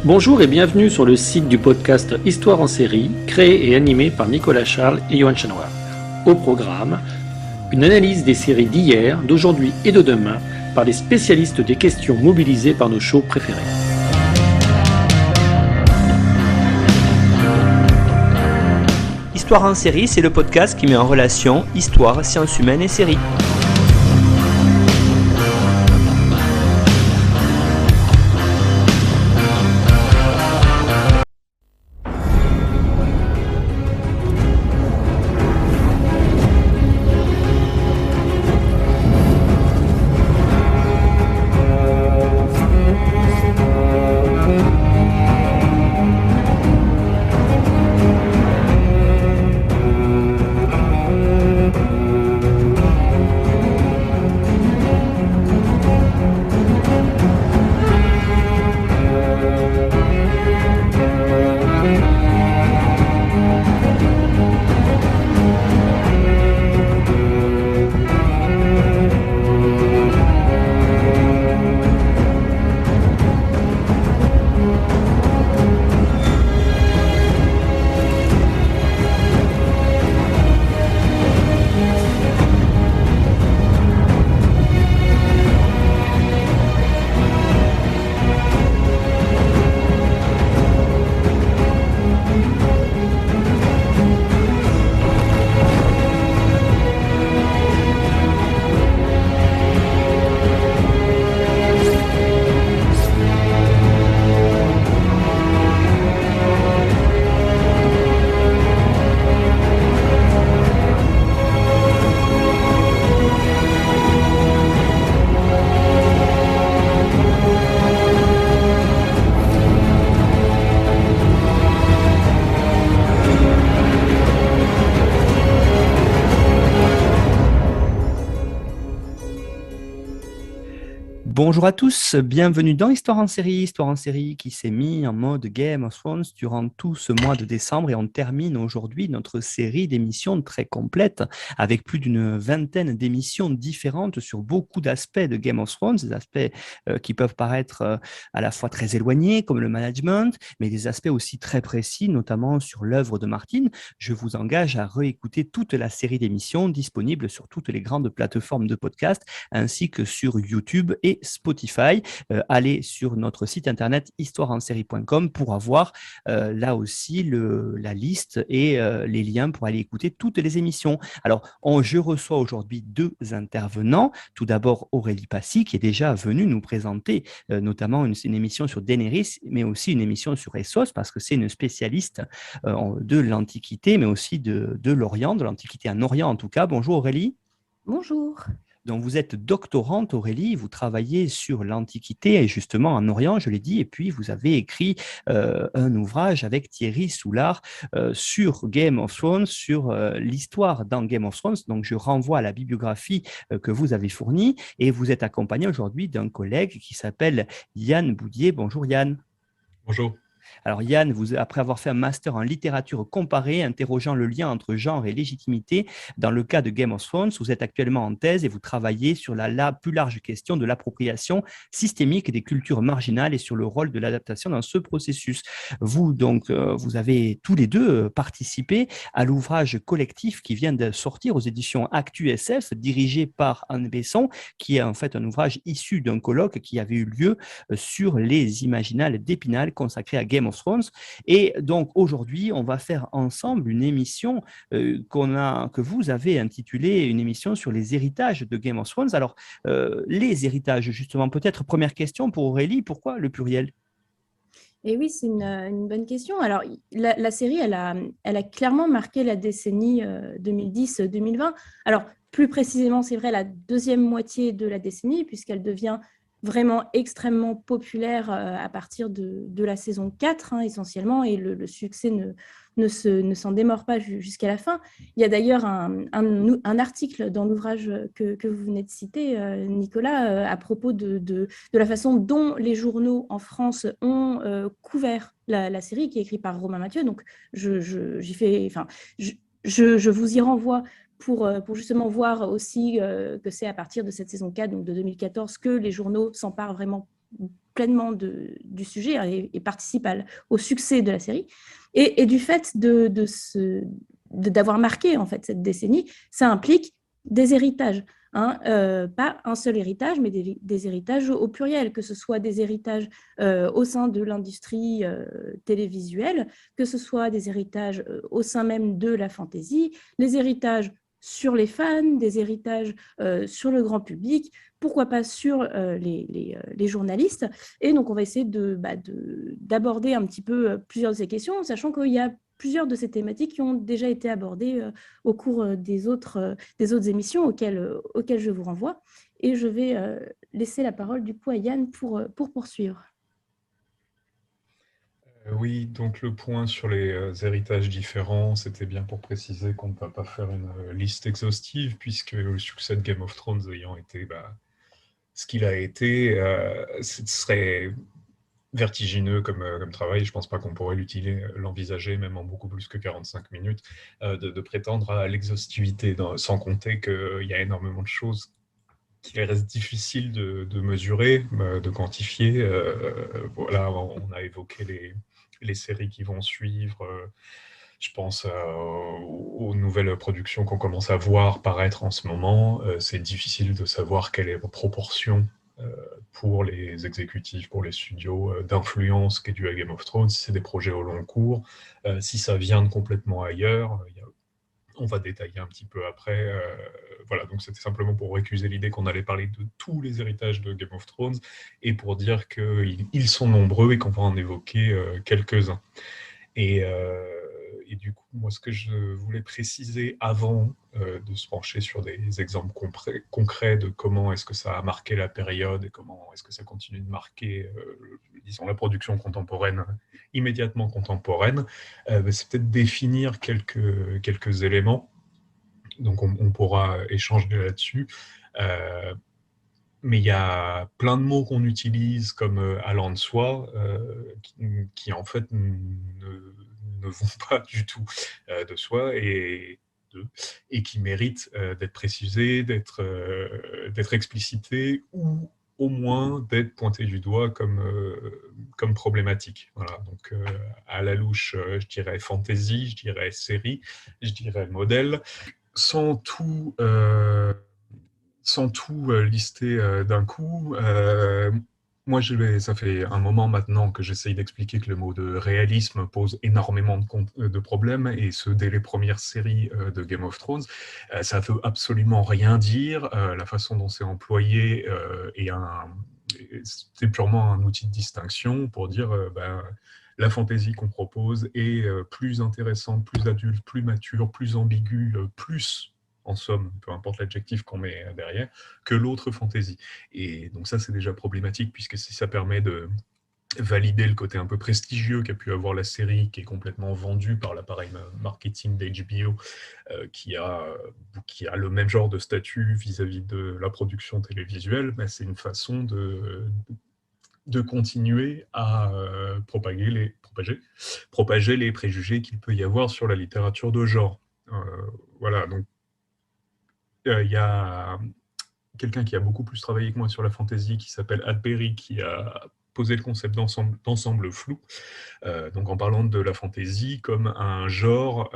Bonjour et bienvenue sur le site du podcast Histoire en série, créé et animé par Nicolas Charles et Johan Chanoir. Au programme, une analyse des séries d'hier, d'aujourd'hui et de demain par les spécialistes des questions mobilisées par nos shows préférés. Histoire en série, c'est le podcast qui met en relation histoire, sciences humaines et séries. Bonjour à tous, bienvenue dans Histoire en série qui s'est mis en mode Game of Thrones durant tout ce mois de décembre et on termine aujourd'hui notre série d'émissions très complète avec plus d'une vingtaine d'émissions différentes sur beaucoup d'aspects de Game of Thrones, des aspects qui peuvent paraître à la fois très éloignés comme le management, mais des aspects aussi très précis, notamment sur l'œuvre de Martin. Je vous engage à réécouter toute la série d'émissions disponibles sur toutes les grandes plateformes de podcast ainsi que sur YouTube et Spotify. Allez sur notre site internet histoireensérie.com pour avoir là aussi la liste et les liens pour aller écouter toutes les émissions. Alors, je reçois aujourd'hui deux intervenants. Tout d'abord, Aurélie Passy, qui est déjà venue nous présenter notamment une émission sur Daenerys, mais aussi une émission sur Essos, parce que c'est une spécialiste de l'Antiquité, mais aussi de l'Orient, de l'Antiquité en Orient en tout cas. Bonjour Aurélie. Bonjour. Donc, vous êtes doctorante, Aurélie, vous travaillez sur l'Antiquité et justement en Orient, je l'ai dit, et puis vous avez écrit un ouvrage avec Thierry Soulard sur Game of Thrones, sur l'histoire dans Game of Thrones. Donc, je renvoie à la bibliographie que vous avez fournie et vous êtes accompagné aujourd'hui d'un collègue qui s'appelle Yann Boudier. Bonjour Yann. Bonjour. Alors Yann, après avoir fait un master en littérature comparée, interrogeant le lien entre genre et légitimité, dans le cas de Game of Thrones, vous êtes actuellement en thèse et vous travaillez sur la plus large question de l'appropriation systémique des cultures marginales et sur le rôle de l'adaptation dans ce processus. Vous, donc, vous avez tous les deux participé à l'ouvrage collectif qui vient de sortir aux éditions Actu SF, dirigé par Anne Besson, qui est en fait un ouvrage issu d'un colloque qui avait eu lieu sur les imaginales d'Épinal consacré à Game of Thrones. Et donc aujourd'hui, on va faire ensemble une émission que vous avez intitulée une émission sur les héritages de Game of Thrones. Alors, les héritages, justement, peut-être première question pour Aurélie, pourquoi le pluriel ? Et oui, c'est une bonne question. Alors, la série, elle a clairement marqué la décennie 2010-2020. Alors, plus précisément, c'est vrai, la deuxième moitié de la décennie, puisqu'elle devient vraiment extrêmement populaire à partir de la saison 4, essentiellement, et le succès ne s'en démord pas jusqu'à la fin. Il y a d'ailleurs un article dans l'ouvrage que vous venez de citer, Nicolas, à propos de la façon dont les journaux en France ont couvert la série, qui est écrit par Romain Mathieu. Donc, je vous y renvoie pour justement voir aussi que c'est à partir de cette saison 4, donc de 2014, que les journaux s'emparent vraiment pleinement du sujet, hein, et participe au succès de la série. Et du fait d'avoir marqué en fait cette décennie, ça implique des héritages. Hein, pas un seul héritage, mais des héritages au pluriel, que ce soit des héritages au sein de l'industrie télévisuelle, que ce soit des héritages au sein même de la fantasy, les héritages sur les fans, des héritages sur le grand public, pourquoi pas sur les journalistes. Et donc, on va essayer d'aborder un petit peu plusieurs de ces questions, sachant qu'il y a plusieurs de ces thématiques qui ont déjà été abordées au cours des autres émissions auxquelles je vous renvoie. Et je vais laisser la parole du coup à Yann pour poursuivre. Oui, donc le point sur les héritages différents, c'était bien pour préciser qu'on ne va pas faire une liste exhaustive, puisque le succès de Game of Thrones ayant été ce qu'il a été, ce serait vertigineux comme travail. Je ne pense pas qu'on pourrait l'envisager, même en beaucoup plus que 45 minutes, de prétendre à l'exhaustivité, sans compter qu'il y a énormément de choses qu'il reste difficile de mesurer, de quantifier. Voilà, on a évoqué les séries qui vont suivre. Je pense aux nouvelles productions qu'on commence à voir paraître en ce moment. C'est difficile de savoir quelle est la proportion pour les exécutifs, pour les studios, d'influence qui est due à Game of Thrones, si c'est des projets au long cours, si ça vient de complètement ailleurs. On va détailler un petit peu après. Voilà, donc c'était simplement pour récuser l'idée qu'on allait parler de tous les héritages de Game of Thrones et pour dire qu'ils sont nombreux et qu'on va en évoquer quelques-uns. Et du coup, moi, ce que je voulais préciser avant de se pencher sur des exemples concrets de comment est-ce que ça a marqué la période et comment est-ce que ça continue de marquer, disons, la production contemporaine, immédiatement contemporaine, c'est peut-être définir quelques éléments. Donc, on pourra échanger là-dessus. Mais il y a plein de mots qu'on utilise comme allant de soi qui en fait ne vont pas du tout de soi et qui méritent d'être précisés, d'être explicités ou au moins d'être pointés du doigt comme problématiques. Voilà, donc à la louche, je dirais fantasy, je dirais série, je dirais modèle, sans tout lister d'un coup. Moi, ça fait un moment maintenant que j'essaye d'expliquer que le mot de réalisme pose énormément de problèmes, et ce, dès les premières séries de Game of Thrones. Ça ne veut absolument rien dire. La façon dont c'est employé c'est purement un outil de distinction pour dire la fantaisie qu'on propose est plus intéressante, plus adulte, plus mature, plus ambiguë, plus, en somme, peu importe l'adjectif qu'on met derrière, que l'autre fantaisie. Et donc ça, c'est déjà problématique, puisque si ça permet de valider le côté un peu prestigieux qu'a pu avoir la série, qui est complètement vendue par l'appareil marketing d'HBO, qui a le même genre de statut vis-à-vis de la production télévisuelle, c'est une façon de continuer à propager les préjugés qu'il peut y avoir sur la littérature de genre. Voilà, donc il y a quelqu'un qui a beaucoup plus travaillé que moi sur la fantasy, qui s'appelle Ad Berry, qui a posé le concept d'ensemble flou, donc en parlant de la fantasy comme un genre,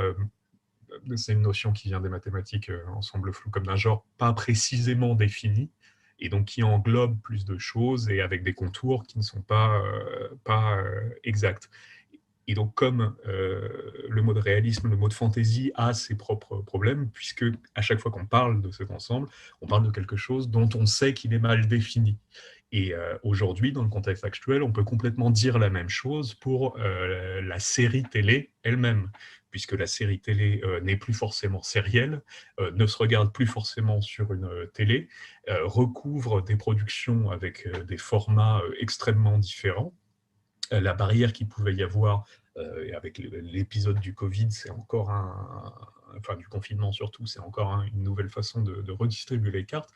c'est une notion qui vient des mathématiques, ensemble flou, comme d'un genre pas précisément défini, et donc qui englobe plus de choses et avec des contours qui ne sont pas exacts. Et donc, comme le mot de réalisme, le mot de fantaisie a ses propres problèmes, puisque à chaque fois qu'on parle de cet ensemble, on parle de quelque chose dont on sait qu'il est mal défini. Et aujourd'hui, dans le contexte actuel, on peut complètement dire la même chose pour la série télé elle-même, puisque la série télé n'est plus forcément sérielle, ne se regarde plus forcément sur une télé, recouvre des productions avec des formats extrêmement différents. La barrière qu'il pouvait y avoir avec l'épisode du Covid, c'est encore enfin du confinement surtout, c'est encore une nouvelle façon de redistribuer les cartes,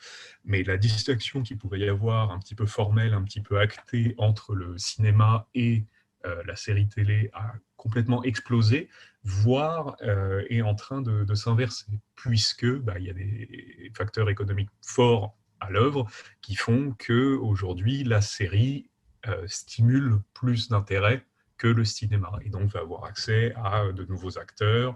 mais la distinction qu'il pouvait y avoir un petit peu formelle, un petit peu actée entre le cinéma et la série télé a complètement explosé, voire est en train de s'inverser, puisque il y a des facteurs économiques forts à l'œuvre qui font qu'aujourd'hui, la série stimule plus d'intérêt que le cinéma, et donc va avoir accès à de nouveaux acteurs,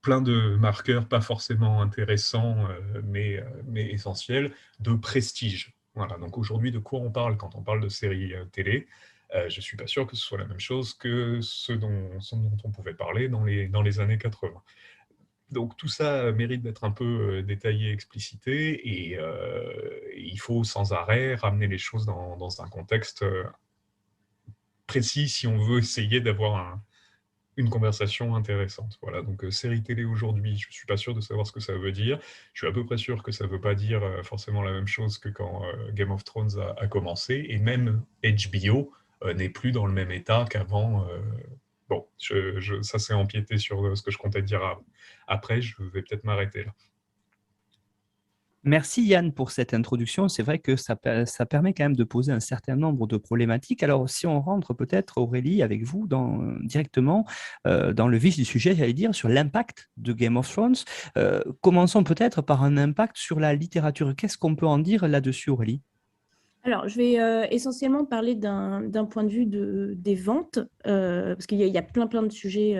plein de marqueurs pas forcément intéressants, mais essentiels, de prestige. Voilà, donc aujourd'hui, de quoi on parle quand on parle de séries télé? Je ne suis pas sûr que ce soit la même chose que ce dont on pouvait parler dans les années 80. Donc tout ça mérite d'être un peu détaillé, explicité, et il faut sans arrêt ramener les choses dans un contexte précis si on veut essayer d'avoir une conversation intéressante. Voilà, donc série télé aujourd'hui, je ne suis pas sûr de savoir ce que ça veut dire. Je suis à peu près sûr que ça ne veut pas dire forcément la même chose que quand Game of Thrones a commencé, et même HBO n'est plus dans le même état qu'avant. Bon, ça c'est empiété sur ce que je comptais dire après, je vais peut-être m'arrêter là. Merci Yann pour cette introduction. C'est vrai que ça permet quand même de poser un certain nombre de problématiques. Alors, si on rentre peut-être, Aurélie, avec vous directement dans le vif du sujet, j'allais dire, sur l'impact de Game of Thrones. Commençons peut-être par un impact sur la littérature. Qu'est-ce qu'on peut en dire là-dessus, Aurélie ? Alors, je vais essentiellement parler d'un point de vue des ventes, parce qu'il y a plein de sujets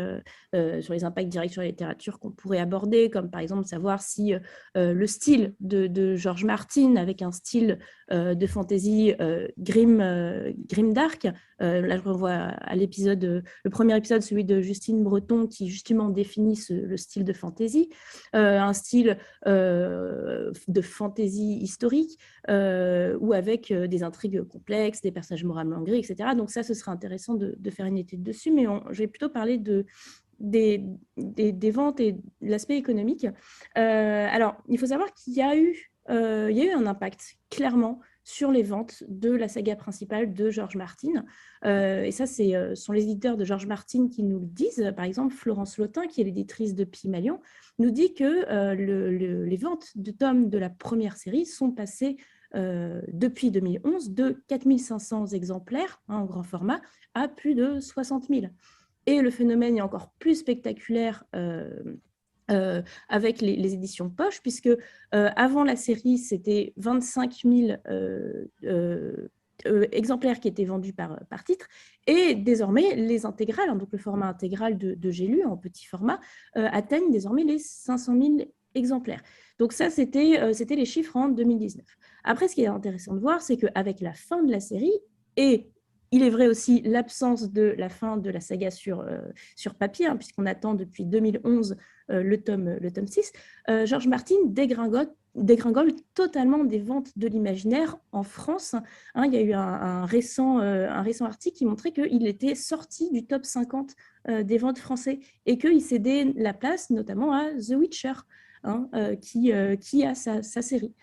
sur les impacts directs sur la littérature qu'on pourrait aborder, comme par exemple savoir si le style de George Martin, avec un style de fantasy grimdark, là je revois à l'épisode, le premier épisode, celui de Justine Breton, qui justement définit le style de fantasy, un style de fantasy historique, ou avec des intrigues complexes, des personnages moralement gris, etc. Donc ça, ce serait intéressant de faire une étude dessus, mais je vais plutôt parler des ventes et de l'aspect économique. Alors, il faut savoir qu'il y a eu un impact, clairement, sur les ventes de la saga principale de George Martin. Et ça, sont les éditeurs de George Martin qui nous le disent. Par exemple, Florence Lautin, qui est l'éditrice de Pygmalion, nous dit que les ventes de tomes de la première série sont passées depuis 2011 de 4500 exemplaires en grand format à plus de 60 000. Et le phénomène est encore plus spectaculaire avec les éditions poche, puisque avant la série, c'était 25 000 exemplaires qui étaient vendus par titre, et désormais les intégrales, donc le format intégral de J'ai lu en petit format, atteignent désormais les 500 000 exemplaires. Donc ça, c'était les chiffres en 2019. Après, ce qui est intéressant de voir, c'est qu'avec la fin de la série, et il est vrai aussi l'absence de la fin de la saga sur papier, puisqu'on attend depuis 2011 le tome 6, George Martin dégringole totalement des ventes de l'imaginaire en France. Il y a eu un récent article qui montrait qu'il était sorti du top 50 des ventes français, et qu'il cédait la place notamment à The Witcher, qui a sa série.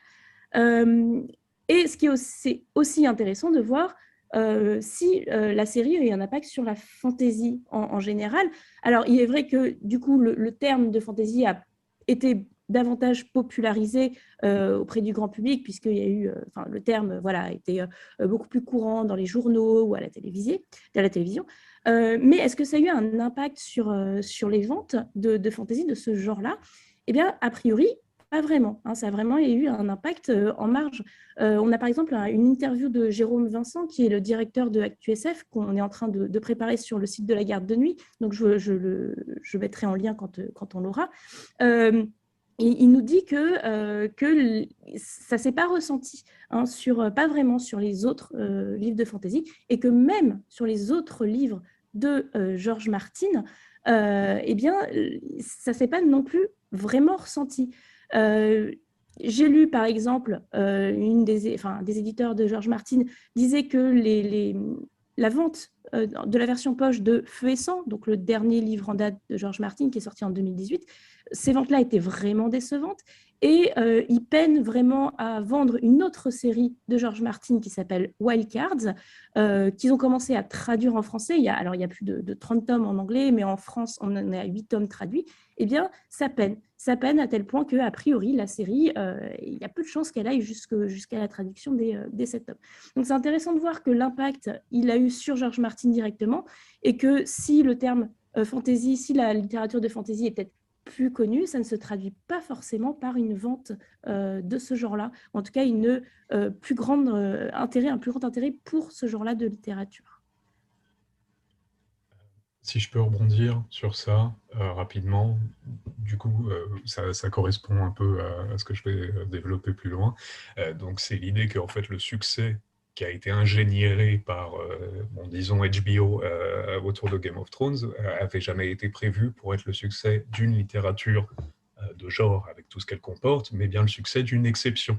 Et ce qui est aussi intéressant de voir si la série a eu un impact sur la fantasy en général. Alors, il est vrai que du coup, le terme de fantasy a été davantage popularisé auprès du grand public, puisqu'il y a eu, le terme a été beaucoup plus courant dans les journaux ou à la télévision. Mais est-ce que ça a eu un impact sur les ventes de fantasy de ce genre-là ? Eh bien, a priori, pas vraiment. Ça a vraiment eu un impact en marge. On a par exemple une interview de Jérôme Vincent, qui est le directeur de ActuSF, qu'on est en train de préparer sur le site de la Garde de Nuit. Donc, je mettrai en lien quand on l'aura. Il nous dit que ça ne s'est pas ressenti, pas vraiment sur les autres livres de fantasy, et que même sur les autres livres de George Martin, eh bien, ça ne s'est pas non plus vraiment ressenti. J'ai lu, par exemple, des éditeurs de George Martin disait que la vente de la version poche de Feu et Sang, donc le dernier livre en date de George Martin qui est sorti en 2018, ces ventes-là étaient vraiment décevantes, et ils peinent vraiment à vendre une autre série de George Martin qui s'appelle Wild Cards, qu'ils ont commencé à traduire en français. Il y a plus de 30 tomes en anglais, mais en France, on en est à 8 tomes traduits. Eh bien, ça peine à tel point qu'a priori, la série, il y a peu de chances qu'elle aille jusqu'à la traduction des 7 tomes. Donc, c'est intéressant de voir que l'impact, il a eu sur George Martin directement, et que si le terme fantasy, si la littérature de fantasy est peut-être plus connu, ça ne se traduit pas forcément par une vente de ce genre-là. En tout cas, un plus grand intérêt pour ce genre-là de littérature. Si je peux rebondir sur ça rapidement, du coup, ça correspond un peu à ce que je vais développer plus loin. Donc, c'est l'idée qu'en fait, le succès qui a été ingénieré par, disons, HBO autour de Game of Thrones, avait jamais été prévu pour être le succès d'une littérature de genre, avec tout ce qu'elle comporte, mais bien le succès d'une exception.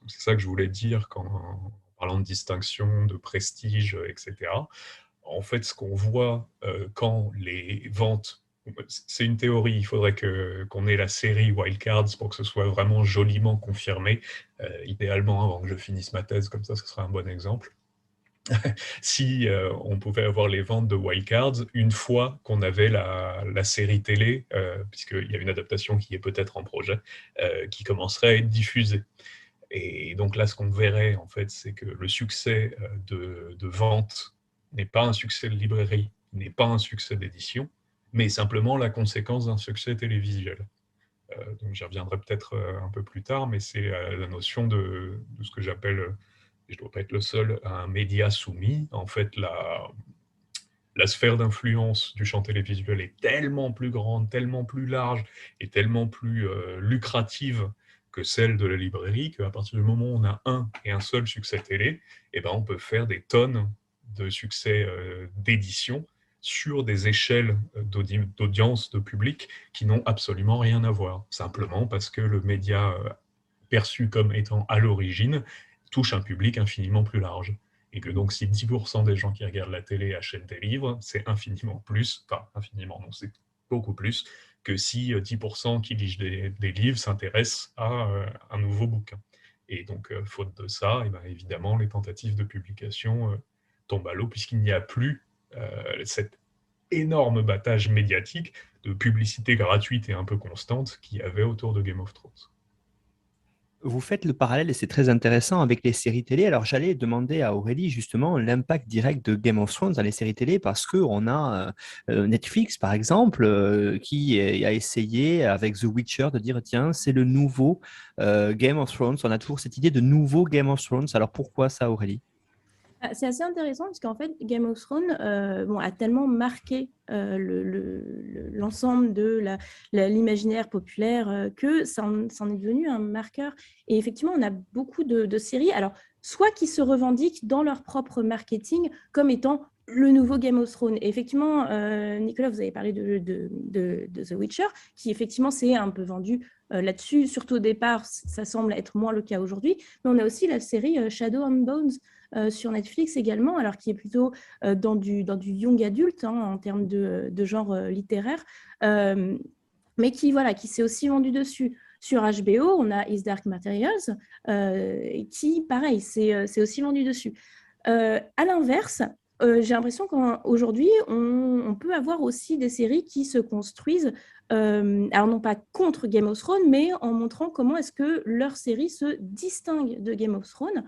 Donc, c'est ça que je voulais dire en parlant de distinction, de prestige, etc. En fait, ce qu'on voit quand les ventes, c'est une théorie, il faudrait qu'on ait la série Wildcards pour que ce soit vraiment joliment confirmé, idéalement avant que je finisse ma thèse, comme ça, ce sera un bon exemple. Si on pouvait avoir les ventes de Wildcards une fois qu'on avait la série télé, puisqu'il y a une adaptation qui est peut-être en projet, qui commencerait à être diffusée. Et donc là, ce qu'on verrait, en fait, c'est que le succès de vente n'est pas un succès de librairie, n'est pas un succès d'édition, mais simplement la conséquence d'un succès télévisuel. Donc j'y reviendrai peut-être un peu plus tard, mais c'est la notion de ce que j'appelle, et je ne dois pas être le seul, un média soumis. En fait, la sphère d'influence du champ télévisuel est tellement plus grande, tellement plus large et tellement plus lucrative que celle de la librairie, qu'à partir du moment où on a un seul succès télé, eh ben on peut faire des tonnes de succès d'édition sur des échelles d'audience, de public, qui n'ont absolument rien à voir, simplement parce que le média perçu comme étant à l'origine touche un public infiniment plus large. Et que donc si 10% des gens qui regardent la télé achètent des livres, c'est infiniment plus, enfin infiniment non, c'est beaucoup plus que si 10% qui lisent des livres s'intéressent à un nouveau bouquin. Et donc, faute de ça, et bien, évidemment, les tentatives de publication tombent à l'eau, puisqu'il n'y a plus cet énorme battage médiatique de publicité gratuite et un peu constante qu'il y avait autour de Game of Thrones. Vous faites le parallèle et c'est très intéressant avec les séries télé. Alors, j'allais demander à Aurélie justement l'impact direct de Game of Thrones dans les séries télé parce qu'on a Netflix, par exemple, qui a essayé avec The Witcher de dire tiens, c'est le nouveau Game of Thrones. On a toujours cette idée de nouveau Game of Thrones. Alors, pourquoi ça, Aurélie? C'est assez intéressant parce qu'en fait, Game of Thrones a tellement marqué l'ensemble de l'imaginaire populaire que ça en est devenu un marqueur. Et effectivement, on a beaucoup de séries, alors soit qui se revendiquent dans leur propre marketing comme étant le nouveau Game of Thrones. Et effectivement, Nicolas, vous avez parlé de The Witcher, qui effectivement s'est un peu vendu là-dessus. Surtout au départ, ça semble être moins le cas aujourd'hui. Mais on a aussi la série Shadow and Bones, sur Netflix également, alors qui est plutôt dans du young adulte en termes de genre littéraire, mais qui s'est aussi vendu dessus. Sur HBO, on a His Dark Materials, qui, pareil, c'est aussi vendu dessus. À l'inverse, j'ai l'impression qu'aujourd'hui, on peut avoir aussi des séries qui se construisent, alors non pas contre Game of Thrones, mais en montrant comment est-ce que leur série se distingue de Game of Thrones.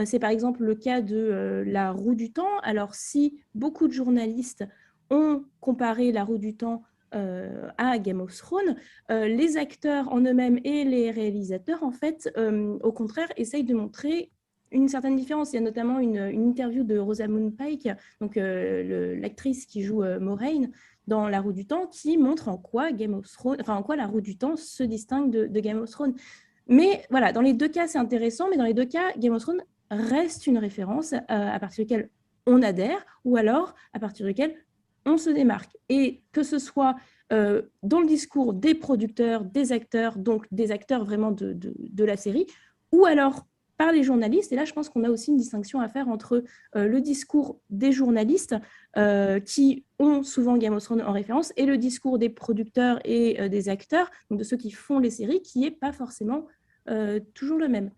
C'est par exemple le cas de La Roue du Temps. Alors si beaucoup de journalistes ont comparé La Roue du Temps à Game of Thrones, les acteurs en eux-mêmes et les réalisateurs, en fait, au contraire, essayent de montrer une certaine différence. Il y a notamment une interview de Rosamund Pike, donc l'actrice qui joue Moiraine dans La Roue du Temps, qui montre en quoi La Roue du Temps se distingue de Game of Thrones. Mais voilà, dans les deux cas, c'est intéressant, mais dans les deux cas, Game of Thrones reste une référence à partir de laquelle on adhère, ou alors à partir de laquelle on se démarque. Et que ce soit dans le discours des producteurs, des acteurs, donc des acteurs vraiment de la série, ou alors par les journalistes. Et là, je pense qu'on a aussi une distinction à faire entre le discours des journalistes qui ont souvent Game of Thrones en référence et le discours des producteurs et des acteurs, donc de ceux qui font les séries, qui n'est pas forcément toujours le même.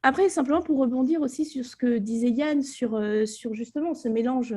Après, simplement pour rebondir aussi sur ce que disait Yann sur justement ce mélange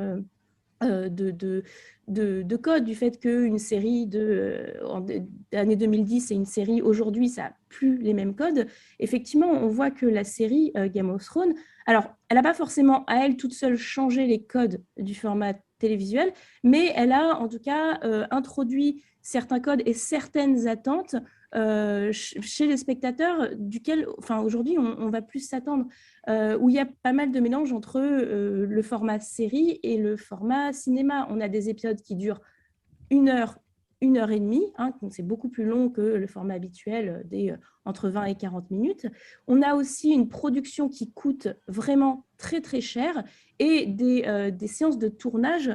de code, du fait qu'une série d'année 2010 et une série aujourd'hui, ça n'a plus les mêmes codes. Effectivement, on voit que la série Game of Thrones, alors, elle n'a pas forcément à elle toute seule changé les codes du format télévisuel, mais elle a en tout cas introduit certains codes et certaines attentes chez les spectateurs, duquel, enfin, aujourd'hui, on va plus s'attendre, où il y a pas mal de mélange entre le format série et le format cinéma. On a des épisodes qui durent 1 heure, 1 heure et demie, hein, donc c'est beaucoup plus long que le format habituel entre 20 et 40 minutes. On a aussi une production qui coûte vraiment très très cher et des séances de tournage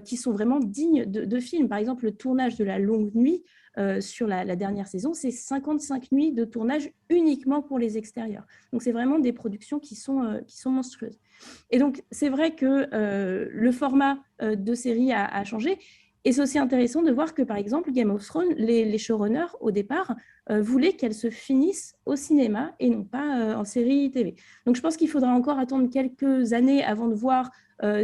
qui sont vraiment dignes de films. Par exemple, le tournage de La Longue Nuit sur la dernière saison, c'est 55 nuits de tournage uniquement pour les extérieurs. Donc c'est vraiment des productions qui sont monstrueuses. Et donc c'est vrai que le format de série a changé. Et c'est aussi intéressant de voir que, par exemple, Game of Thrones, les showrunners, au départ, voulaient qu'elle se finisse au cinéma et non pas en série TV. Donc, je pense qu'il faudra encore attendre quelques années avant de voir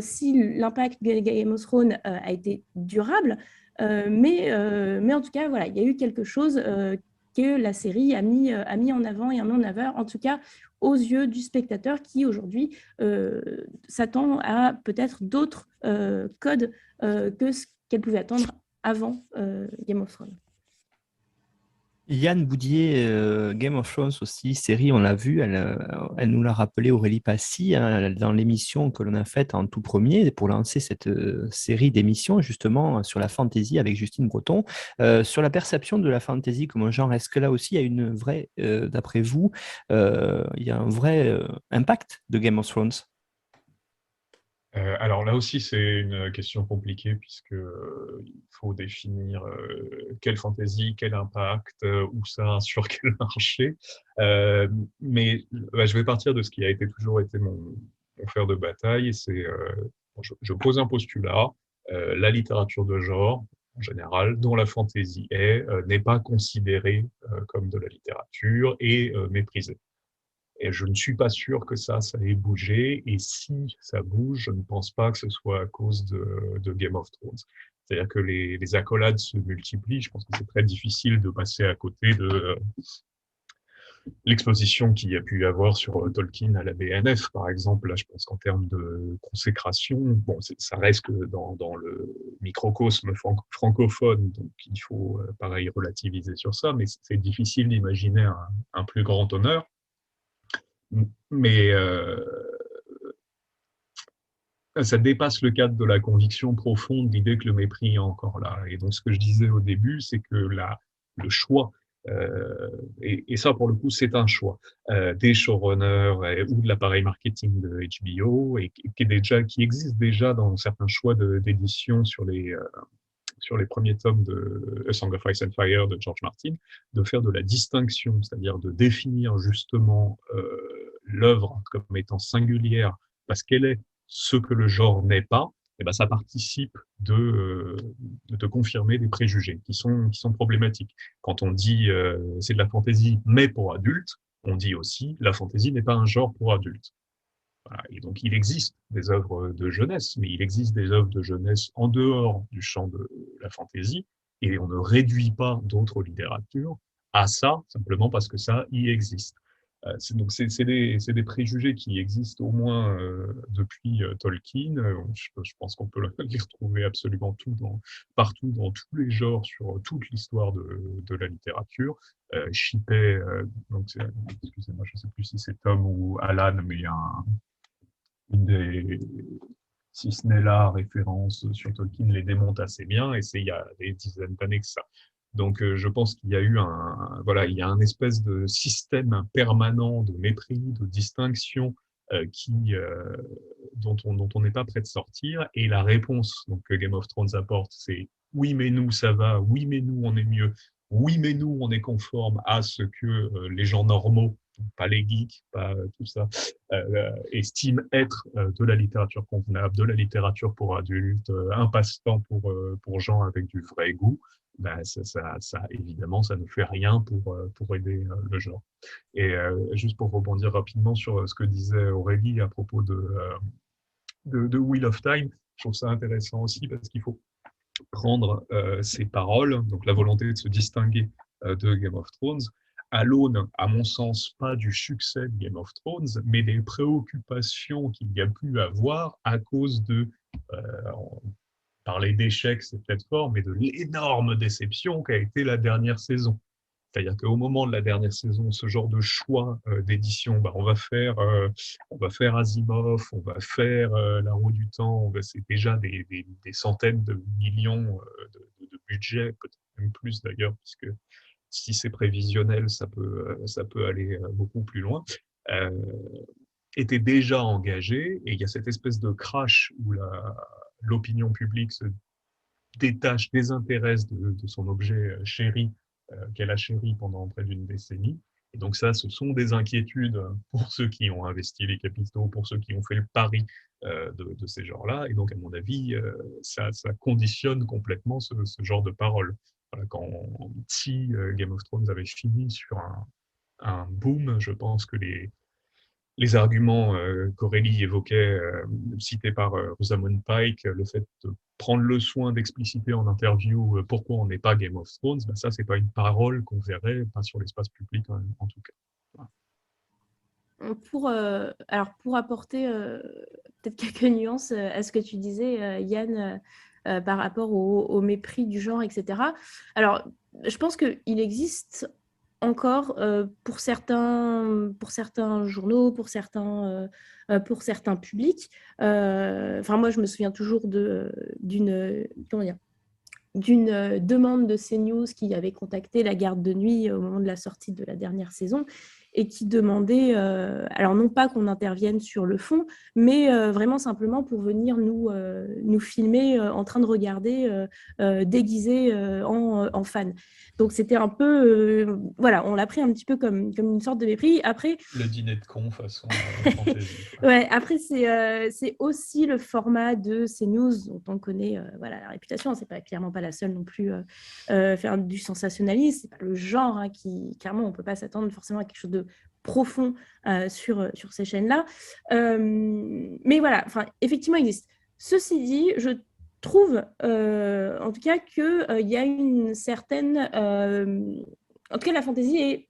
si l'impact de Game of Thrones a été durable. Mais en tout cas, voilà, il y a eu quelque chose que la série a mis en avant et en avant, en tout cas aux yeux du spectateur qui, aujourd'hui, s'attend à peut-être d'autres codes que ce qu'elle pouvait attendre avant Game of Thrones. Yann Boudier, Game of Thrones aussi, série, on l'a vu, elle nous l'a rappelé, Aurélie Passy, hein, dans l'émission que l'on a faite en tout premier pour lancer cette série d'émissions justement sur la fantasy avec Justine Breton. Sur la perception de la fantasy comme un genre, est-ce que là aussi il y a une vraie, d'après vous, il y a un vrai impact de Game of Thrones? Alors là aussi, c'est une question compliquée puisque il faut définir quelle fantasy, quel impact, où ça, sur quel marché. Mais je vais partir de ce qui a toujours été mon fer de bataille. C'est, je pose un postulat. La littérature de genre, en général, dont la fantasy n'est pas considérée comme de la littérature et méprisée. Et je ne suis pas sûr que ça ait bougé. Et si ça bouge, je ne pense pas que ce soit à cause de Game of Thrones. C'est-à-dire que les accolades se multiplient. Je pense que c'est très difficile de passer à côté de l'exposition qu'il y a pu y avoir sur Tolkien à la BNF, par exemple. Là, je pense qu'en termes de consécration, bon, ça reste que dans le microcosme francophone, donc il faut, pareil, relativiser sur ça, mais c'est difficile d'imaginer un plus grand honneur. Mais ça dépasse le cadre de la conviction profonde, l'idée que le mépris est encore là. Et donc, ce que je disais au début, c'est que le choix, et ça, pour le coup, c'est un choix, des showrunners ou de l'appareil marketing de HBO, et qui existe déjà dans certains choix d'édition sur les premiers tomes de A Song of Ice and Fire de George Martin, de faire de la distinction, c'est-à-dire de définir justement l'œuvre comme étant singulière parce qu'elle est ce que le genre n'est pas. Et ben ça participe de confirmer des préjugés qui sont problématiques. Quand on dit c'est de la fantaisie mais pour adultes, on dit aussi la fantaisie n'est pas un genre pour adultes. Voilà. Et donc, il existe des œuvres de jeunesse, mais il existe des œuvres de jeunesse en dehors du champ de la fantaisie, et on ne réduit pas d'autres littératures à ça, simplement parce que ça y existe. Donc, c'est des préjugés qui existent au moins depuis Tolkien. Je pense qu'on peut les retrouver absolument partout, dans tous les genres, sur toute l'histoire de la littérature. Shippey, donc excusez-moi, je ne sais plus si c'est Tom ou Alan, mais il y a si ce n'est la référence sur Tolkien, les démonte assez bien, et c'est il y a des dizaines d'années que ça. Donc, je pense qu'il y a eu il y a un espèce de système permanent de mépris, de distinction dont on n'est pas prêt de sortir. Et la réponse donc, que Game of Thrones apporte, c'est oui, mais nous, ça va, oui, mais nous, on est mieux, oui, mais nous, on est conforme à ce que les gens normaux, pas les geeks, pas tout ça, estiment être de la littérature convenable, de la littérature pour adultes, un passe-temps pour gens avec du vrai goût. Ben, ça, évidemment, ça ne fait rien pour aider le genre. Et juste pour rebondir rapidement sur ce que disait Aurélie à propos de Wheel of Time, je trouve ça intéressant aussi parce qu'il faut prendre ces paroles, donc la volonté de se distinguer de Game of Thrones, à l'aune, à mon sens, pas du succès de Game of Thrones, mais des préoccupations qu'il y a pu avoir à cause de Parler d'échec, c'est peut-être fort, mais de l'énorme déception qu'a été la dernière saison. C'est-à-dire qu'au moment de la dernière saison, ce genre de choix d'édition, on va faire Asimov, on va faire La Roue du Temps, c'est déjà des centaines de millions de budget, peut-être même plus d'ailleurs, puisque si c'est prévisionnel, ça peut aller beaucoup plus loin, était déjà engagé, et il y a cette espèce de crash où l'opinion publique se détache, désintéresse de son objet chéri, qu'elle a chéri pendant près d'une décennie. Et donc ça, ce sont des inquiétudes pour ceux qui ont investi les capitaux, pour ceux qui ont fait le pari de ces genres-là. Et donc, à mon avis, ça conditionne complètement ce genre de paroles. Voilà, si Game of Thrones avait fini sur un boom, je pense que les arguments qu'Aurélie évoquait, cités par Rosamund Pike, le fait de prendre le soin d'expliciter en interview pourquoi on n'est pas Game of Thrones, ça, c'est pas une parole qu'on verrait, pas sur l'espace public en tout cas. Alors pour apporter peut-être quelques nuances à ce que tu disais, Yann, par rapport au mépris du genre, etc. Alors, je pense qu'il existe encore pour certains journaux, pour certains publics. Moi, je me souviens toujours d'une demande de CNews qui avait contacté la garde de nuit au moment de la sortie de la dernière saison et qui demandait, alors non pas qu'on intervienne sur le fond, mais vraiment simplement pour venir nous filmer en train de regarder déguisés en fan. Donc c'était un peu, voilà, on l'a pris un petit peu comme une sorte de mépris. Après, le dîner de con façon fantasy. Ouais, après, c'est aussi le format de CNews dont on connaît la réputation. C'est clairement pas la seule non plus faire du sensationnalisme. C'est pas le genre qui, clairement, on peut pas s'attendre forcément à quelque chose de profond sur ces chaînes-là. Mais voilà, effectivement, il existe. Ceci dit, je trouve, en tout cas, qu'il y a une certaine... en tout cas, la fantaisie est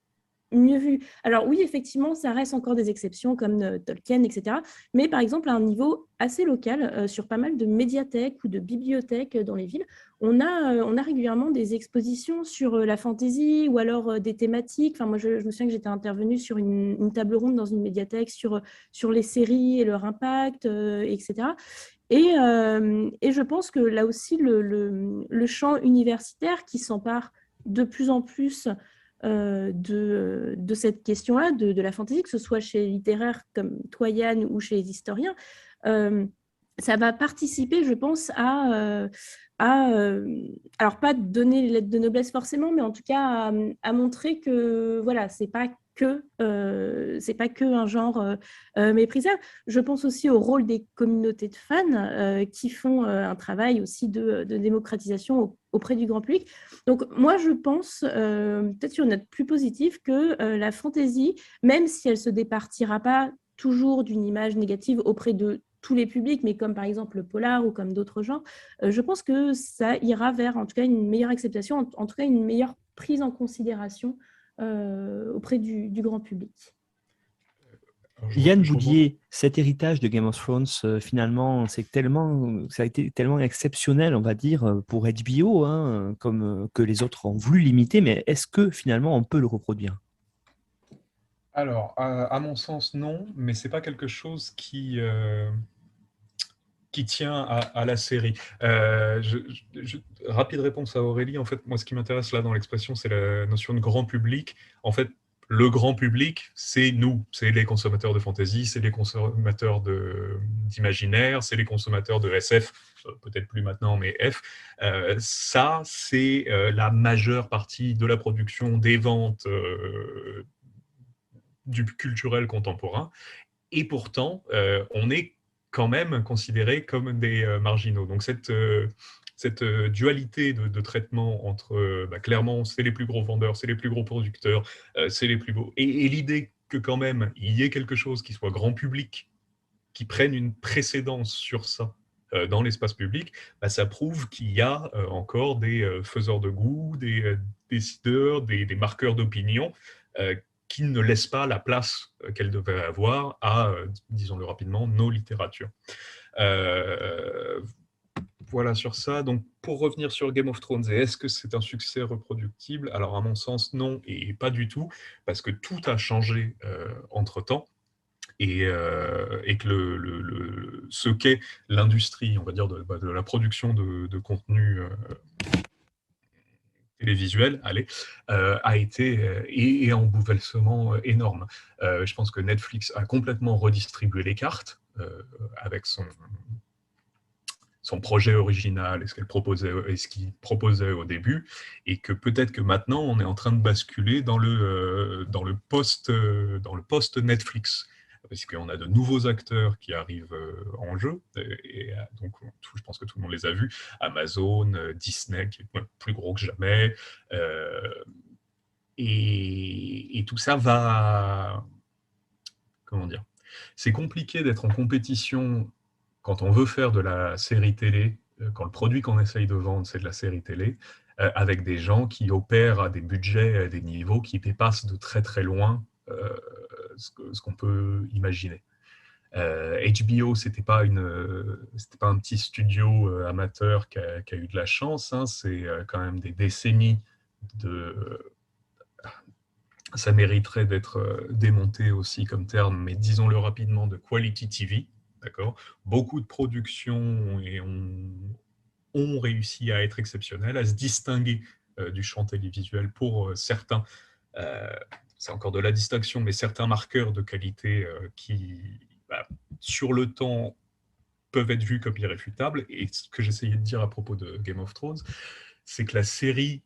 mieux vu. Alors oui, effectivement, ça reste encore des exceptions comme Tolkien, etc. Mais par exemple, à un niveau assez local, sur pas mal de médiathèques ou de bibliothèques dans les villes, on a régulièrement des expositions sur la fantaisie ou alors des thématiques. Moi, je me souviens que j'étais intervenue sur une table ronde dans une médiathèque sur les séries et leur impact, etc. Et je pense que là aussi, le champ universitaire qui s'empare de plus en plus de cette question-là, de la fantaisie, que ce soit chez les littéraires comme toi, Yann, ou chez les historiens, ça va participer, je pense, alors pas donner les lettres de noblesse forcément, mais en tout cas à montrer que voilà, c'est pas que un genre méprisable. Je pense aussi au rôle des communautés de fans qui font un travail aussi de démocratisation auprès du grand public. Donc moi, je pense, peut-être sur une note plus positive, que la fantaisie, même si elle ne se départira pas toujours d'une image négative auprès de tous les publics, mais comme par exemple le polar ou comme d'autres genres, je pense que ça ira vers en tout cas une meilleure acceptation, en tout cas une meilleure prise en considération auprès du grand public. Yann Boudier, cet héritage de Game of Thrones, finalement, ça a été tellement exceptionnel, on va dire, pour HBO, comme que les autres ont voulu l'imiter, mais est-ce que finalement on peut le reproduire ? Alors, à mon sens, non, mais c'est pas quelque chose qui tient à la série. Rapide réponse à Aurélie. En fait, moi, ce qui m'intéresse là dans l'expression, c'est la notion de grand public. En fait, le grand public, c'est nous, c'est les consommateurs de fantasy, c'est les consommateurs d'imaginaire, c'est les consommateurs de SF, peut-être plus maintenant, mais F. Ça, c'est la majeure partie de la production, des ventes, du culturel contemporain. Et pourtant, on est quand même considérés comme des marginaux. Donc cette dualité de traitement entre, clairement, c'est les plus gros vendeurs, c'est les plus gros producteurs, c'est les plus beaux, et l'idée que quand même, il y ait quelque chose qui soit grand public, qui prenne une précédence sur ça dans l'espace public, ça prouve qu'il y a encore des faiseurs de goût, des décideurs, des marqueurs d'opinion qui ne laisse pas la place qu'elle devait avoir à, disons-le rapidement, nos littératures. Voilà sur ça. Donc, pour revenir sur Game of Thrones, est-ce que c'est un succès reproductible? Alors, à mon sens, non, et pas du tout, parce que tout a changé entre-temps. Et que ce qu'est l'industrie, on va dire, de la production de contenu télévisuel, a été et en bouleversement énorme. Je pense que Netflix a complètement redistribué les cartes avec son projet original et ce qu'il proposait au début, et que peut-être que maintenant on est en train de basculer dans le post Netflix, parce qu'on a de nouveaux acteurs qui arrivent en jeu, et donc je pense que tout le monde les a vus, Amazon, Disney qui est plus gros que jamais, et tout ça va, comment dire, c'est compliqué d'être en compétition quand on veut faire de la série télé, quand le produit qu'on essaye de vendre, c'est de la série télé, avec des gens qui opèrent à des budgets, à des niveaux qui dépassent de très très loin ce qu'on peut imaginer. HBO, c'était pas un petit studio amateur qui a eu de la chance, hein, c'est quand même des décennies ça mériterait d'être démonté aussi comme terme, mais disons-le rapidement, de quality TV. D'accord. Beaucoup de productions ont réussi à être exceptionnelles, à se distinguer du champ télévisuel pour certains. C'est encore de la distinction, mais certains marqueurs de qualité qui, sur le temps, peuvent être vus comme irréfutables. Et ce que j'essayais de dire à propos de Game of Thrones, c'est que la série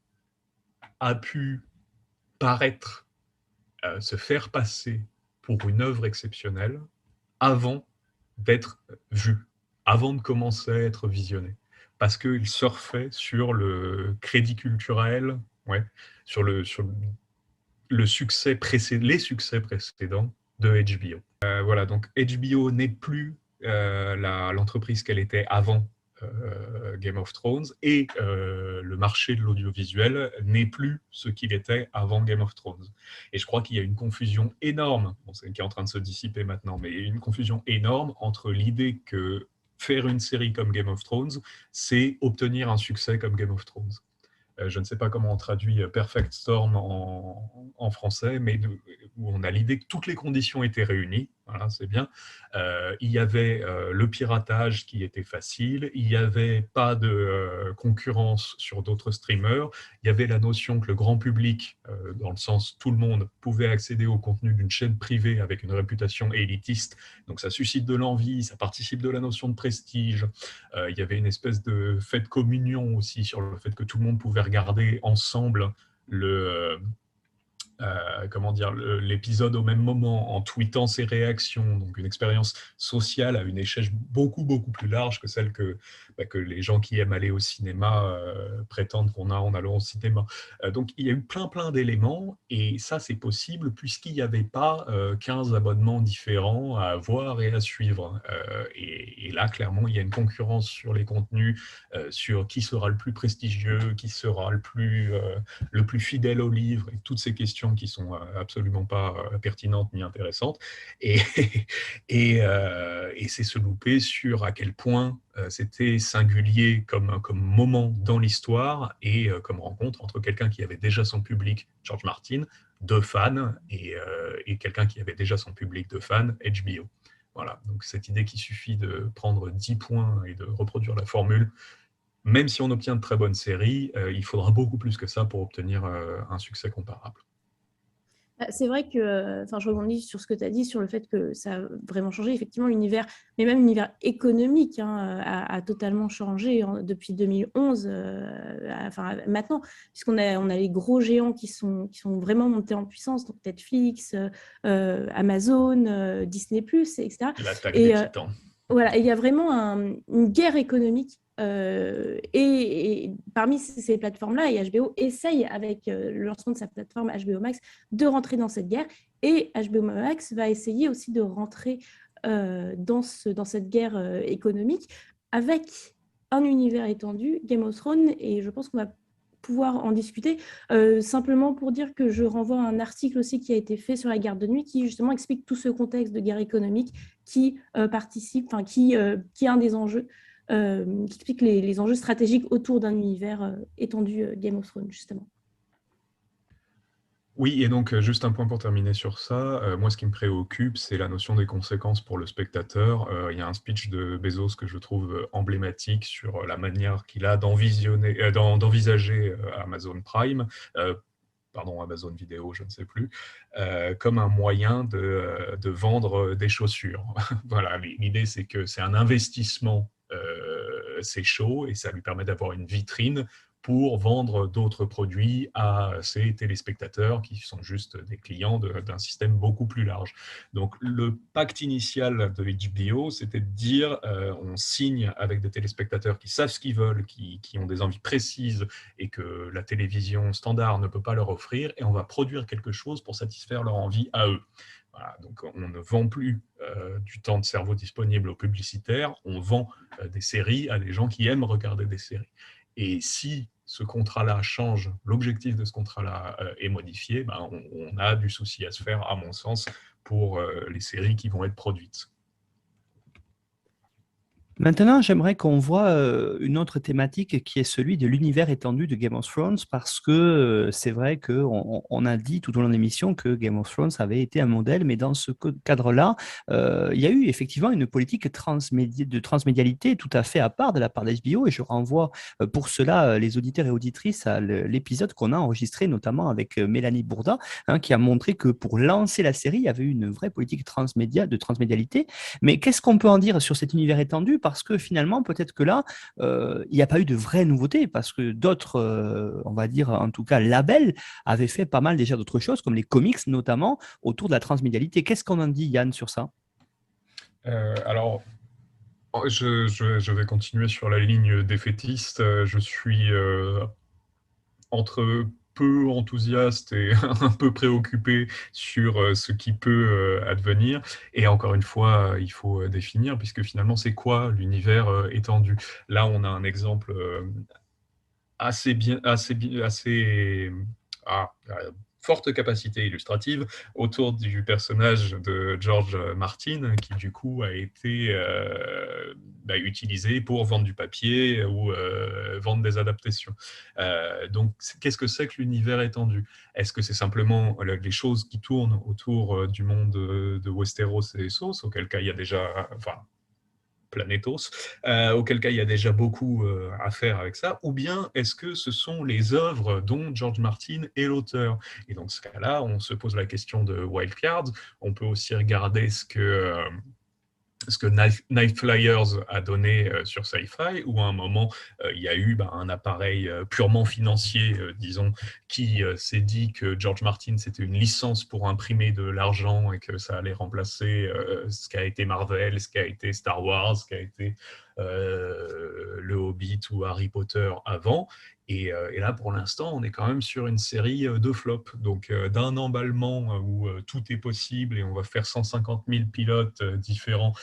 a pu paraître, se faire passer pour une œuvre exceptionnelle avant d'être vu, avant de commencer à être visionné, parce qu'il surfait sur le crédit culturel, sur les succès précédents de HBO. Voilà, donc HBO n'est plus l'entreprise qu'elle était avant Game of Thrones, et le marché de l'audiovisuel n'est plus ce qu'il était avant Game of Thrones. Et je crois qu'il y a une confusion énorme, qui est en train de se dissiper maintenant, mais une confusion énorme entre l'idée que faire une série comme Game of Thrones, c'est obtenir un succès comme Game of Thrones. Je ne sais pas comment on traduit Perfect Storm en français, mais où on a l'idée que toutes les conditions étaient réunies. Voilà, c'est bien. Il y avait le piratage qui était facile, il n'y avait pas de concurrence sur d'autres streamers, il y avait la notion que le grand public, dans le sens tout le monde, pouvait accéder au contenu d'une chaîne privée avec une réputation élitiste. Donc ça suscite de l'envie, ça participe de la notion de prestige. Il y avait une espèce de fait de communion aussi sur le fait que tout le monde pouvait regarder ensemble l'épisode au même moment en tweetant ses réactions, donc une expérience sociale à une échelle beaucoup plus large que celle que les gens qui aiment aller au cinéma prétendent qu'on a en allant au cinéma. Donc il y a eu plein d'éléments, et ça c'est possible puisqu'il n'y avait pas 15 abonnements différents à avoir et à suivre. Et là clairement il y a une concurrence sur les contenus, sur qui sera le plus prestigieux, qui sera le plus fidèle au livre, et toutes ces questions qui sont absolument pas pertinentes ni intéressantes, et c'est se louper sur à quel point c'était singulier comme moment dans l'histoire, et comme rencontre entre quelqu'un qui avait déjà son public, George Martin, de fans, et quelqu'un qui avait déjà son public de fans, HBO. Voilà, donc cette idée qu'il suffit de prendre 10 points et de reproduire la formule, même si on obtient de très bonnes séries, il faudra beaucoup plus que ça pour obtenir un succès comparable. C'est vrai que, je rebondis sur ce que tu as dit, sur le fait que ça a vraiment changé. Effectivement, l'univers, mais même l'univers économique a totalement changé depuis 2011, maintenant, puisqu'on a les gros géants qui sont vraiment montés en puissance, donc Netflix, Amazon, Disney+, etc. L'attaque des titans. Voilà, il y a vraiment une guerre économique. Et parmi ces plateformes-là, et HBO essaye, avec le lancement de sa plateforme HBO Max, de rentrer dans cette guerre. Et HBO Max va essayer aussi de rentrer dans cette guerre économique avec un univers étendu, Game of Thrones. Et je pense qu'on va pouvoir en discuter. Simplement pour dire que je renvoie à un article aussi qui a été fait sur la garde de nuit qui justement explique tout ce contexte de guerre économique qui participe, enfin qui est un des enjeux, qui explique les enjeux stratégiques autour d'un univers étendu Game of Thrones justement. Oui, et donc juste un point pour terminer sur ça. Moi, ce qui me préoccupe, c'est la notion des conséquences pour le spectateur. Il y a un speech de Bezos que je trouve emblématique sur la manière qu'il a d'envisager Amazon Prime, pardon, Amazon Vidéo, je ne sais plus, comme un moyen de vendre des chaussures. Voilà, l'idée, c'est que c'est un investissement, c'est chaud, et ça lui permet d'avoir une vitrine pour vendre d'autres produits à ses téléspectateurs qui sont juste des clients d'un système beaucoup plus large. Donc le pacte initial de HBO, c'était de dire on signe avec des téléspectateurs qui savent ce qu'ils veulent, qui ont des envies précises et que la télévision standard ne peut pas leur offrir, et on va produire quelque chose pour satisfaire leur envie à eux. Voilà, donc on ne vend plus du temps de cerveau disponible aux publicitaires, on vend des séries à des gens qui aiment regarder des séries. Et si ce contrat-là change, l'objectif de ce contrat-là est modifié, ben on a du souci à se faire, à mon sens, pour les séries qui vont être produites. Maintenant, j'aimerais qu'on voit une autre thématique qui est celui de l'univers étendu de Game of Thrones, parce que c'est vrai qu'on a dit tout au long de l'émission que Game of Thrones avait été un modèle, mais dans ce cadre-là, il y a eu effectivement une politique de transmédialité tout à fait à part de la part d'HBO, et je renvoie pour cela les auditeurs et auditrices à l'épisode qu'on a enregistré notamment avec Mélanie Bourda, hein, qui a montré que pour lancer la série, il y avait une vraie politique de transmédialité. Mais qu'est-ce qu'on peut en dire sur cet univers étendu? Parce que finalement, peut-être que là, il n'y a pas eu de vraie nouveauté, parce que d'autres, on va dire en tout cas labels, avaient fait pas mal déjà d'autres choses, comme les comics notamment, autour de la transmédialité. Qu'est-ce qu'on en dit, Yann, sur ça? Alors, je vais continuer sur la ligne défaitiste. Je suis entre peu enthousiaste et un peu préoccupé sur ce qui peut advenir. Et encore une fois, il faut définir, puisque finalement, c'est quoi l'univers étendu? Là, on a un exemple forte capacité illustrative autour du personnage de George Martin, qui du coup a été utilisé pour vendre du papier ou vendre des adaptations. Donc, qu'est-ce que c'est que l'univers étendu? Est-ce que c'est simplement les choses qui tournent autour du monde de Westeros et Essos, auquel cas il y a déjà... Planétos, auquel cas il y a déjà beaucoup à faire avec ça, ou bien est-ce que ce sont les œuvres dont George Martin est l'auteur? Et dans ce cas-là, on se pose la question de Wildcards. On peut aussi regarder ce que Night Flyers a donné sur Sci-Fi, où à un moment, il y a eu un appareil purement financier, disons, qui s'est dit que George Martin, c'était une licence pour imprimer de l'argent et que ça allait remplacer ce qu'a été Marvel, ce qu'a été Star Wars, ce qu'a été Le Hobbit ou Harry Potter avant. Et là, pour l'instant, on est quand même sur une série de flops. Donc, d'un emballement où tout est possible et on va faire 150 000 pilotes différents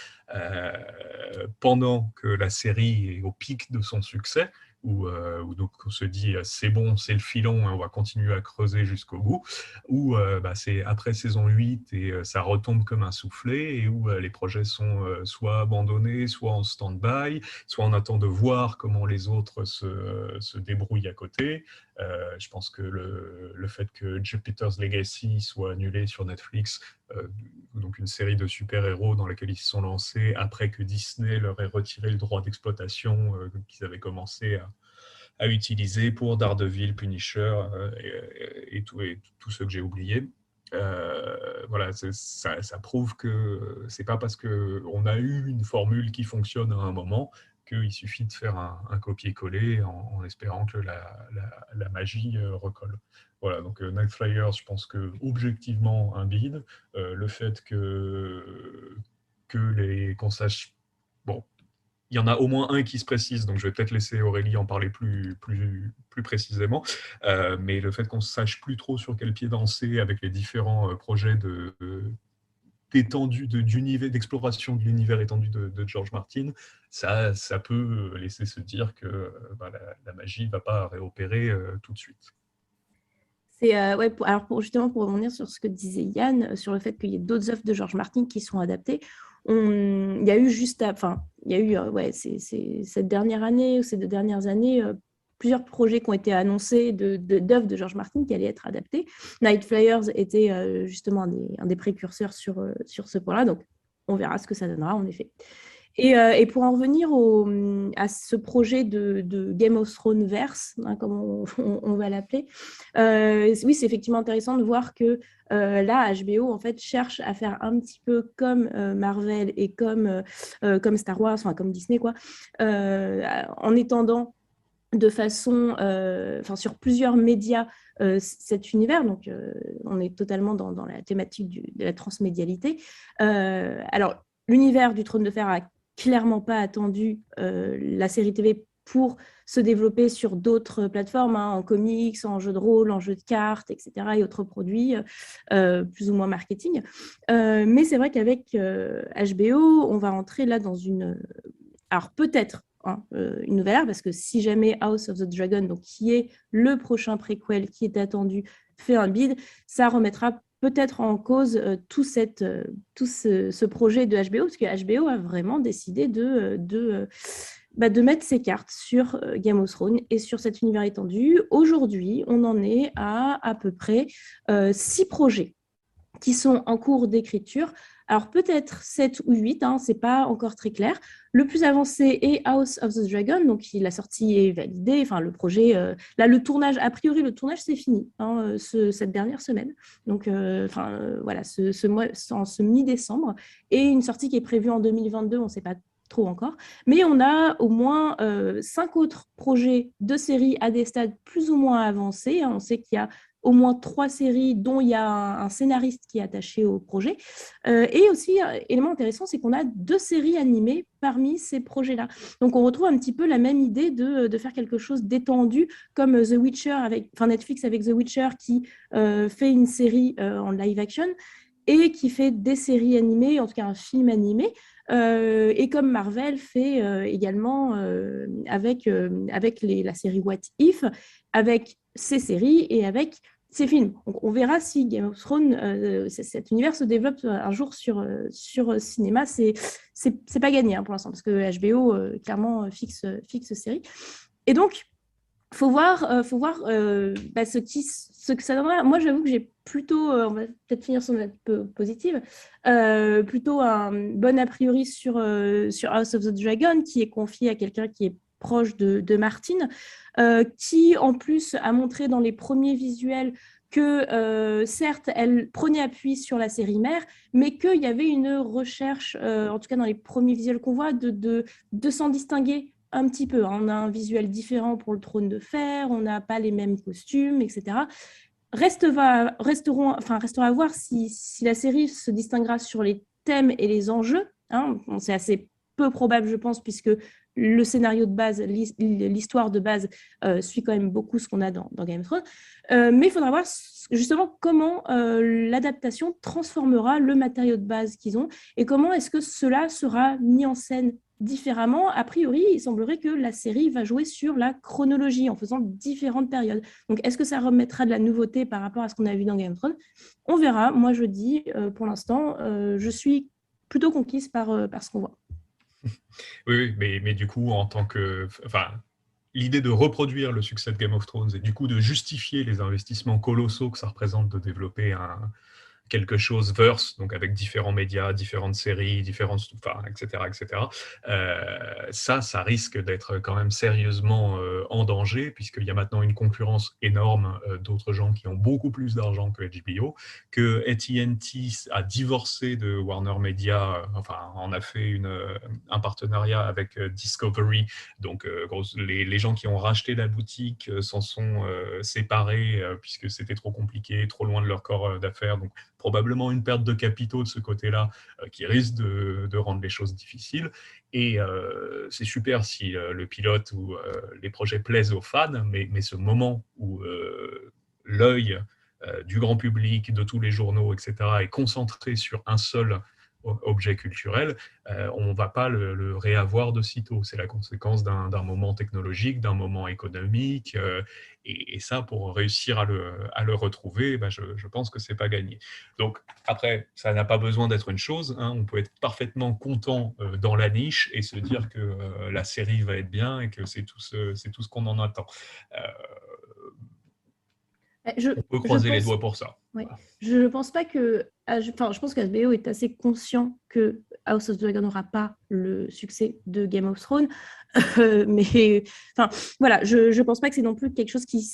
pendant que la série est au pic de son succès, où donc on se dit c'est bon, c'est le filon, on va continuer à creuser jusqu'au bout, ou c'est après saison 8 et ça retombe comme un soufflet, et où les projets sont soit abandonnés, soit en stand-by, soit on attend de voir comment les autres se débrouillent à côté. Je pense que le fait que Jupiter's Legacy soit annulé sur Netflix, donc une série de super-héros dans laquelle ils se sont lancés après que Disney leur ait retiré le droit d'exploitation qu'ils avaient commencé à utiliser pour Daredevil, Punisher et tout ce que j'ai oublié. Voilà, ça prouve que c'est pas parce qu'on a eu une formule qui fonctionne à un moment qu'il suffit de faire un copier-coller en espérant que la magie recolle. Voilà, donc Night Flyers, je pense que objectivement un bide. Le fait qu'on sache... Bon, il y en a au moins un qui se précise, donc je vais peut-être laisser Aurélie en parler plus précisément, mais le fait qu'on ne sache plus trop sur quel pied danser avec les différents projets étendue d'exploration de l'univers étendu de George Martin, ça peut laisser se dire que la magie ne va pas réopérer tout de suite. Ouais, justement, pour revenir sur ce que disait Yann, sur le fait qu'il y ait d'autres œuvres de George Martin qui sont adaptées, il y a eu cette dernière année ou ces 2 dernières années, plusieurs projets qui ont été annoncés d'œuvres de George Martin qui allaient être adaptés. Night Flyers était justement un des précurseurs sur ce point-là, donc on verra ce que ça donnera en effet. Et pour en revenir à ce projet de Game of Thrones verse, comme on va l'appeler, oui, c'est effectivement intéressant de voir que là, HBO en fait cherche à faire un petit peu comme Marvel et comme Star Wars, enfin comme Disney, quoi, en étendant de façon, sur plusieurs médias cet univers. Donc, on est totalement dans la thématique de la transmédialité. Alors, l'univers du Trône de Fer a clairement pas attendu la série TV pour se développer sur d'autres plateformes, en comics, en jeux de rôle, en jeux de cartes, etc., et autres produits plus ou moins marketing. Mais c'est vrai qu'avec HBO, on va entrer là dans une... Alors peut-être une nouvelle ère, parce que si jamais House of the Dragon, donc qui est le prochain préquel qui est attendu, fait un bid, ça remettra peut-être en cause tout ce projet de HBO, parce que HBO a vraiment décidé de mettre ses cartes sur Game of Thrones et sur cet univers étendu. Aujourd'hui, on en est à peu près 6 projets qui sont en cours d'écriture. Alors peut-être 7 ou 8, ce n'est pas encore très clair. Le plus avancé est House of the Dragon, donc la sortie est validée. Enfin, le projet, là, le tournage, a priori, le tournage, c'est fini cette dernière semaine. Donc, voilà, ce mi-décembre. Et une sortie qui est prévue en 2022, on ne sait pas trop encore. Mais on a au moins 5 autres projets de séries à des stades plus ou moins avancés. On sait qu'il y a au moins 3 séries dont il y a un scénariste qui est attaché au projet. Et aussi, élément intéressant, c'est qu'on a 2 séries animées parmi ces projets-là. Donc, on retrouve un petit peu la même idée de faire quelque chose d'étendu, comme The Witcher, Netflix avec The Witcher, qui fait une série en live action et qui fait des séries animées, en tout cas un film animé. Et comme Marvel fait également avec la série What If, avec ses séries et avec ses films. Donc, on verra si Game of Thrones, cet univers se développe un jour sur cinéma. C'est pas gagné pour l'instant, parce que HBO clairement fixe série. Et donc, faut voir ce que ça donnera. Moi, j'avoue que j'ai plutôt, on va peut-être finir sur une note peu positive, plutôt un bon a priori sur House of the Dragon, qui est confié à quelqu'un qui est proche de Martin, qui en plus a montré dans les premiers visuels que certes, elle prenait appui sur la série mère, mais qu'il y avait une recherche, en tout cas dans les premiers visuels qu'on voit, de s'en distinguer un petit peu. On a un visuel différent pour le Trône de Fer, on n'a pas les mêmes costumes, etc. Restera à voir si la série se distinguera sur les thèmes et les enjeux. C'est assez peu probable, je pense, puisque le scénario de base, l'histoire de base suit quand même beaucoup ce qu'on a dans Game of Thrones. Mais il faudra voir justement comment l'adaptation transformera le matériau de base qu'ils ont et comment est-ce que cela sera mis en scène différemment. A priori, il semblerait que la série va jouer sur la chronologie en faisant différentes périodes. Donc, est-ce que ça remettra de la nouveauté par rapport à ce qu'on a vu dans Game of Thrones? On verra. Moi, je dis, pour l'instant, je suis plutôt conquise par ce qu'on voit. Oui, mais du coup, l'idée de reproduire le succès de Game of Thrones et du coup de justifier les investissements colossaux que ça représente de développer quelque chose verse, donc avec différents médias, différentes séries, etc. Ça risque d'être quand même sérieusement en danger, puisqu'il y a maintenant une concurrence énorme d'autres gens qui ont beaucoup plus d'argent que HBO, que AT&T a divorcé de Warner Media, en a fait un partenariat avec Discovery, donc les gens qui ont racheté la boutique s'en sont séparés puisque c'était trop compliqué, trop loin de leur corps d'affaires, donc probablement une perte de capitaux de ce côté-là qui risque de rendre les choses difficiles. Et c'est super si le pilote ou les projets plaisent aux fans, mais ce moment où l'œil du grand public, de tous les journaux, etc., est concentré sur un seul objet culturel, on ne va pas le réavoir de sitôt. C'est la conséquence d'un moment technologique, d'un moment économique, et ça, pour réussir à le retrouver, je pense que ce n'est pas gagné. Donc après, ça n'a pas besoin d'être une chose, hein. On peut être parfaitement content dans la niche et se dire que la série va être bien et que c'est tout ce qu'on en attend. On peut croiser les doigts pour ça. Oui. Je ne pense pas que... je pense que HBO est assez conscient que House of the Dragon n'aura pas le succès de Game of Thrones. Mais voilà, je ne pense pas que c'est non plus quelque chose qui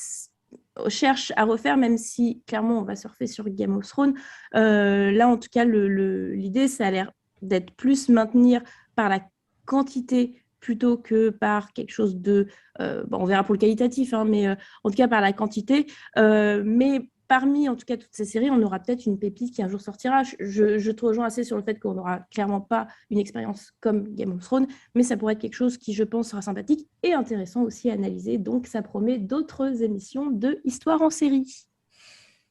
cherche à refaire, même si clairement on va surfer sur Game of Thrones. Là, en tout cas, l'idée, ça a l'air d'être plus maintenir par la quantité plutôt que par quelque chose de... on verra pour le qualitatif, hein, mais en tout cas par la quantité. Mais parmi, en tout cas, toutes ces séries, on aura peut-être une pépite qui un jour sortira. Je te rejoins assez sur le fait qu'on n'aura clairement pas une expérience comme Game of Thrones, mais ça pourrait être quelque chose qui, je pense, sera sympathique et intéressant aussi à analyser. Donc, ça promet d'autres émissions de Histoire en série.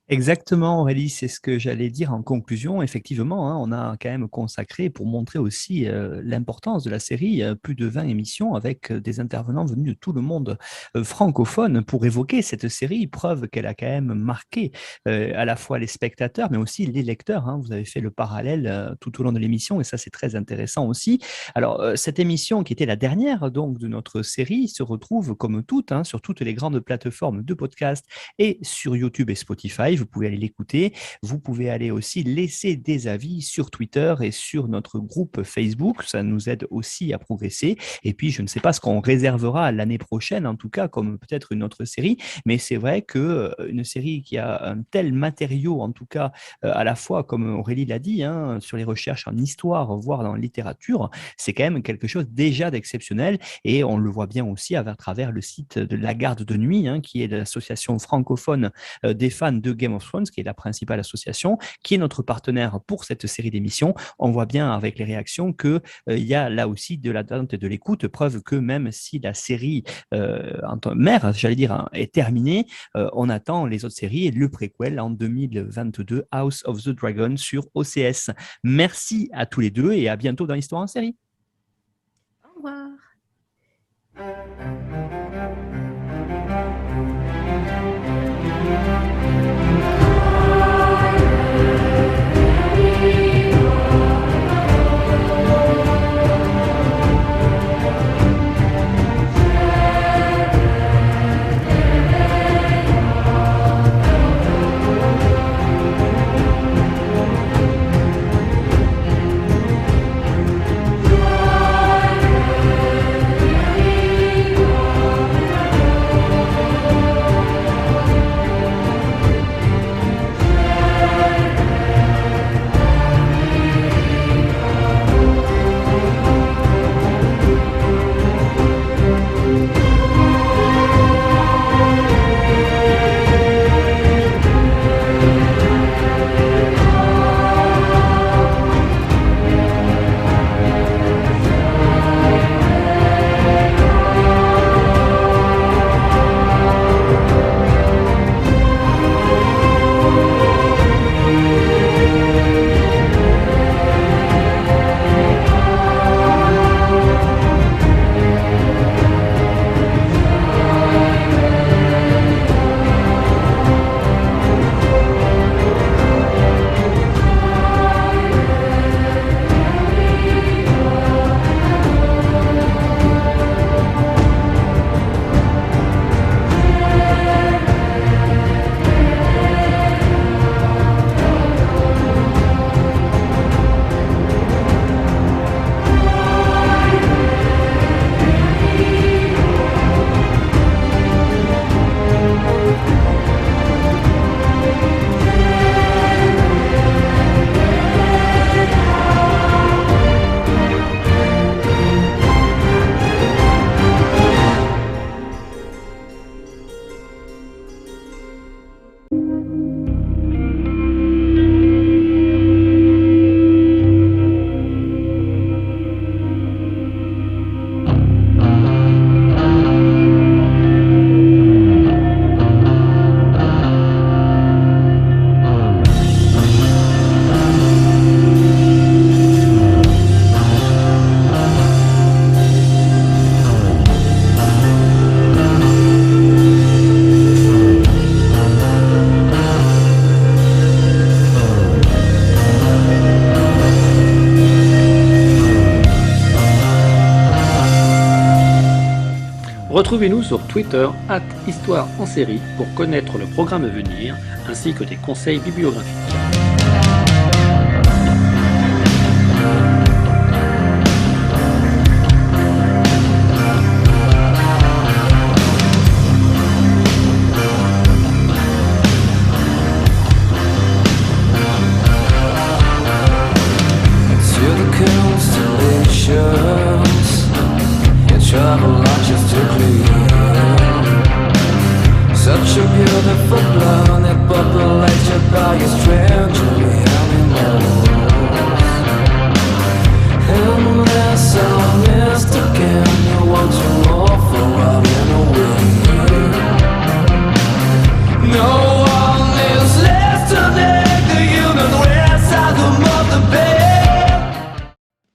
Exactement, Aurélie, c'est ce que j'allais dire en conclusion. Effectivement, hein, on a quand même consacré, pour montrer aussi l'importance de la série, plus de 20 émissions avec des intervenants venus de tout le monde francophone pour évoquer cette série, preuve qu'elle a quand même marqué à la fois les spectateurs, mais aussi les lecteurs, hein. Vous avez fait le parallèle tout au long de l'émission et ça, c'est très intéressant aussi. Alors, cette émission qui était la dernière donc, de notre série se retrouve comme toutes, hein, sur toutes les grandes plateformes de podcast et sur YouTube et Spotify. Vous pouvez aller l'écouter. Vous pouvez aller aussi laisser des avis sur Twitter et sur notre groupe Facebook. Ça nous aide aussi à progresser. Et puis, je ne sais pas ce qu'on réservera l'année prochaine, en tout cas, comme peut-être une autre série. Mais c'est vrai qu'une série qui a un tel matériau, en tout cas, à la fois, comme Aurélie l'a dit, hein, sur les recherches en histoire, voire dans la littérature, c'est quand même quelque chose déjà d'exceptionnel. Et on le voit bien aussi à travers le site de La Garde de Nuit, hein, qui est l'association francophone des fans de Game of Thrones, qui est la principale association, qui est notre partenaire pour cette série d'émissions. On voit bien avec les réactions qu'il y a là aussi de l'attente et de l'écoute, preuve que même si la série en mère, j'allais dire, hein, est terminée, on attend les autres séries et le préquel en 2022, House of the Dragon sur OCS. Merci à tous les deux et à bientôt dans Histoire en série. Au revoir. Retrouvez-nous sur Twitter @Histoire en série pour connaître le programme à venir ainsi que des conseils bibliographiques. Such a beautiful blonde, it populates your body.